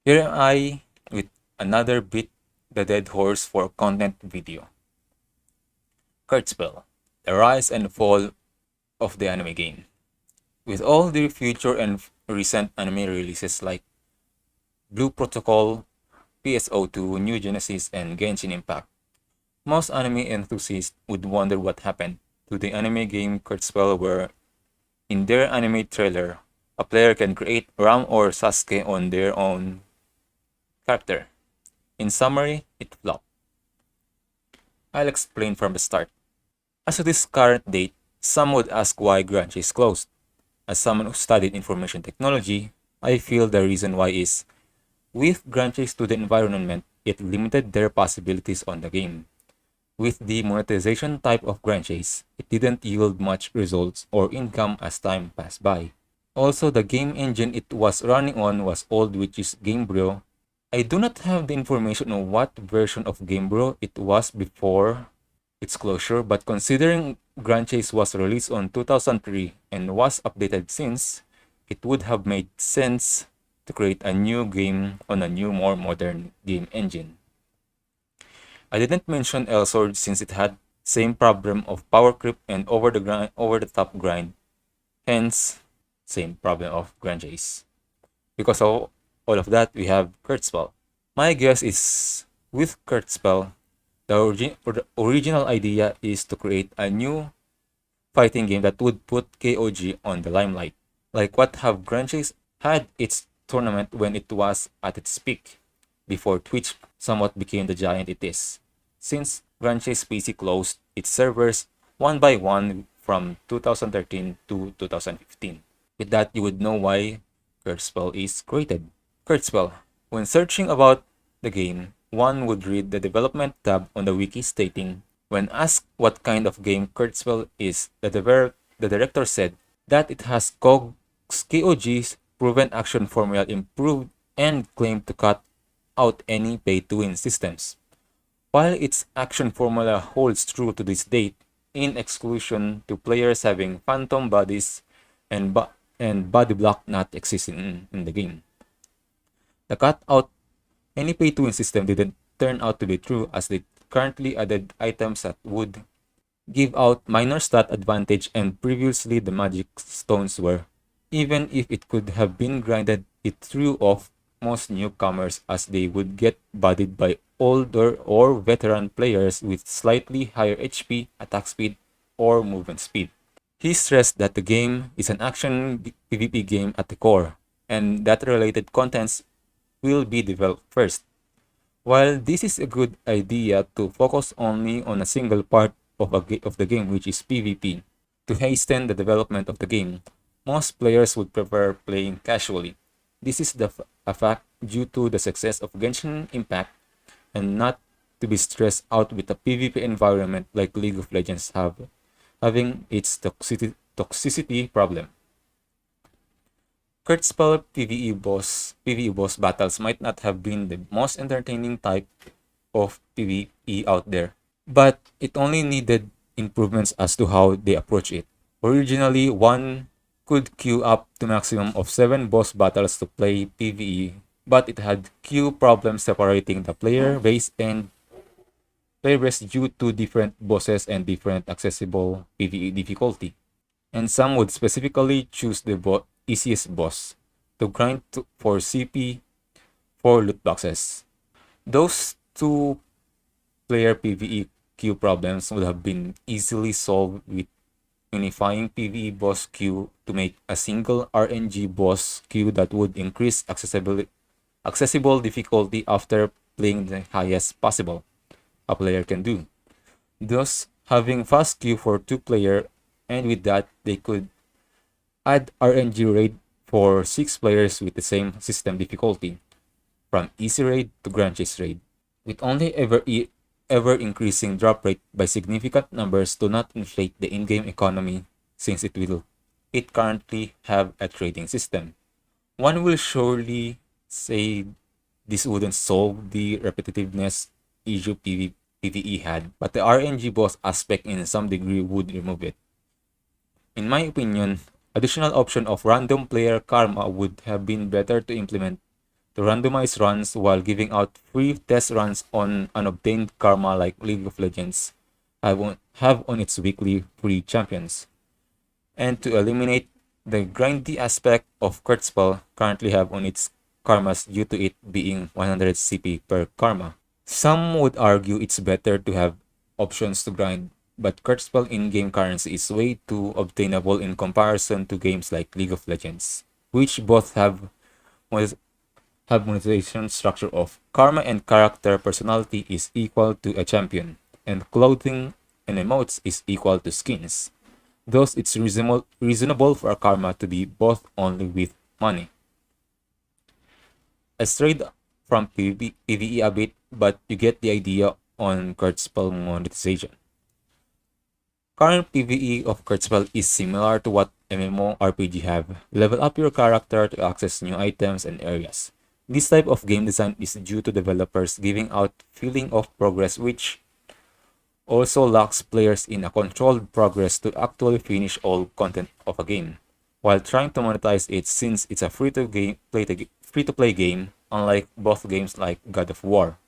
Here am I with another beat the dead horse for content video. Kurtzpel, the rise and fall of the anime game. With all the future and recent anime releases like Blue Protocol, PSO2, New Genesis, and Genshin Impact, most anime enthusiasts would wonder what happened to the anime game Kurtzpel where in their anime trailer, a player can create Ram or Sasuke on their own character. In summary, it flopped. I'll explain from the start. As of this current date, some would ask why Grunge is closed. As someone who studied information technology, I feel the reason why is with Grunges to the environment, it limited their possibilities on the game. With the monetization type of Grunges, it didn't yield much results or income as time passed by. Also, the game engine it was running on was old, which is Gamebryo. I do not have the information on what version of Gamebryo it was before its closure, but considering Grand Chase was released on 2003 and was updated since, it would have made sense to create a new game on a new, more modern game engine. I didn't mention Elsword since it had same problem of power creep and over the top grind, hence same problem of Grand Chase. Because of all of that, we have Kurtzpel. My guess is with Kurtzpel, the original idea is to create a new fighting game that would put KOG on the limelight, like what have Grunges had its tournament when it was at its peak, before Twitch somewhat became the giant it is. Since Grunges PC closed its servers one by one from 2013 to 2015. With that, you would know why Kurtzpel is created. Kurtzpel. When searching about the game, one would read the development tab on the wiki stating, when asked what kind of game Kurtzpel is, the director said that it has KOG's proven action formula improved and claimed to cut out any pay-to-win systems. While its action formula holds true to this date, in exclusion to players having phantom bodies and, body block not existing in the game. The cut out any pay-to-win system didn't turn out to be true as they currently added items that would give out minor stat advantage and previously the magic stones were. Even if it could have been grinded, it threw off most newcomers as they would get bodied by older or veteran players with slightly higher HP, attack speed, or movement speed. He stressed that the game is an action PvP game at the core, and that related contents will be developed first. While this is a good idea to focus only on a single part of the game, which is PvP, to hasten the development of the game, most players would prefer playing casually. This is a fact due to the success of Genshin Impact and not to be stressed out with a PvP environment like League of Legends having its toxicity problem. Kurtzpel PvE boss battles might not have been the most entertaining type of PvE out there, but it only needed improvements as to how they approach it. Originally, one could queue up to maximum of 7 boss battles to play PvE, but it had queue problems separating the player base due to different bosses and different accessible PvE difficulty. And some would specifically choose the easiest boss to grind for CP for loot boxes. Those two player PvE queue problems would have been easily solved with unifying PvE boss queue to make a single RNG boss queue that would increase accessible difficulty after playing the highest possible a player can do. Thus, having fast queue for 2 player, and with that, they could add RNG raid for 6 players with the same system difficulty, from easy raid to grand chase raid, with only ever increasing drop rate by significant numbers to not inflate the in-game economy since it currently have a trading system. One will surely say this wouldn't solve the repetitiveness issue PvE had, but the RNG boss aspect in some degree would remove it. In my opinion, additional option of random player karma would have been better to implement to randomize runs while giving out free test runs on unobtained karma like League of Legends have on its weekly free champions, and to eliminate the grindy aspect of Kurtzpel currently have on its karmas due to it being 100 CP per karma. Some would argue it's better to have options to grind, but Kurtzpel in-game currency is way too obtainable in comparison to games like League of Legends, which both have monetization structure of karma and character personality is equal to a champion, and clothing and emotes is equal to skins. Thus, it's reasonable for a karma to be both only with money. I strayed from PvE a bit, but you get the idea on Kurtzpel monetization. Current PvE of Kurtzpel is similar to what MMORPG have. Level up your character to access new items and areas. This type of game design is due to developers giving out feeling of progress, which also locks players in a controlled progress to actually finish all content of a game, while trying to monetize it since it's a free-to-play game, unlike both games like God of War.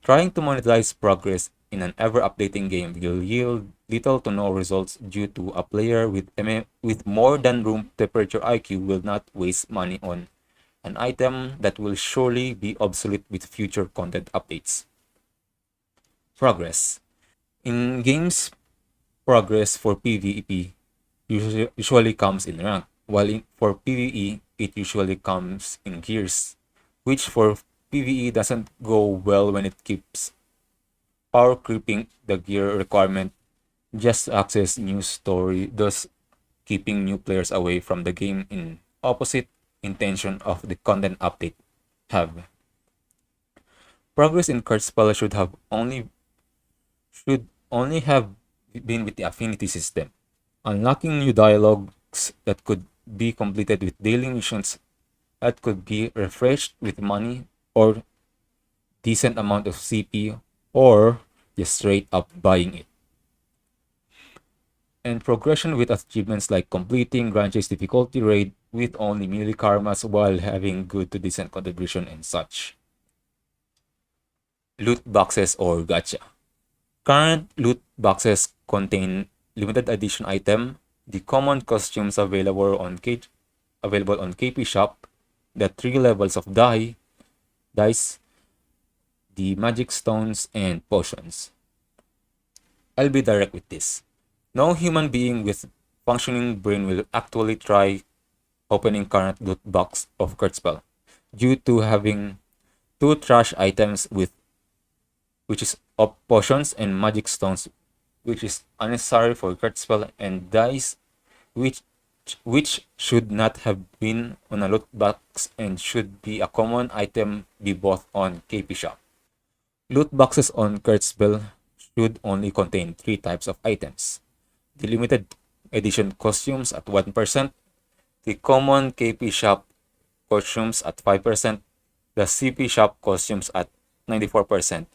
Trying to monetize progress in an ever-updating game will yield little to no results due to a player with more than room temperature IQ will not waste money on an item that will surely be obsolete with future content updates. Progress. In games, progress for PvP usually comes in rank, while for PvE, it usually comes in gears, which for PvE doesn't go well when it keeps power creeping the gear requirement just to access new story, thus keeping new players away from the game in opposite intention of the content update have. Progress in Kurtzpel should only have been with the affinity system. Unlocking new dialogues that could be completed with daily missions that could be refreshed with money or decent amount of CP or just straight up buying it. And progression with achievements like completing Grand Chase difficulty raid with only melee karmas while having good to decent contribution and such. Loot boxes or gacha. Current loot boxes contain limited edition item, the common costumes available on KP Shop, the 3 levels of dice, the magic stones, and potions. I'll be direct with this. No human being with functioning brain will actually try opening current loot box of Kurtzpel due to having 2 trash items which is of potions and magic stones, which is unnecessary for Kurtzpel, and dice which should not have been on a loot box and should be a common item be bought on KP Shop. Loot boxes on Kurtzpel should only contain 3 types of items: the limited edition costumes at 1%, the common KP Shop costumes at 5%, the CP Shop costumes at 94%,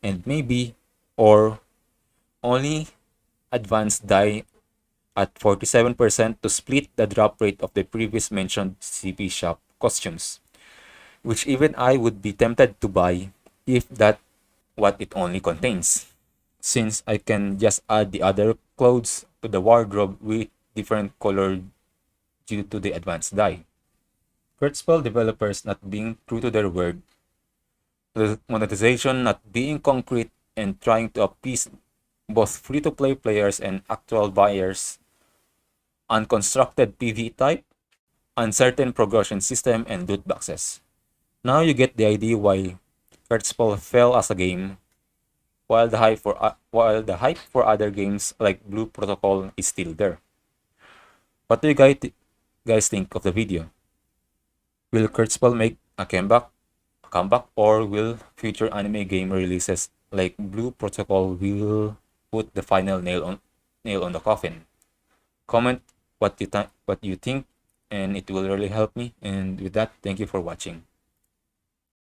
and maybe or only advanced die at 47% to split the drop rate of the previous mentioned CP Shop costumes, which even I would be tempted to buy if that what it only contains, since I can just add the other clothes to the wardrobe with different color due to the advanced die. Kurtzpel developers not being true to their word, the monetization not being concrete, and trying to appease both free-to-play players and actual buyers, unconstructed PvE type, uncertain progression system, and loot boxes. Now you get the idea why Kurtzpel fell as a game, while the hype for other games like Blue Protocol is still there. What do you guys think of the video? Will Kurtzpel make a comeback, or will future anime game releases like Blue Protocol will put the final nail on the coffin? Comment what you think, and it will really help me. And with that, thank you for watching.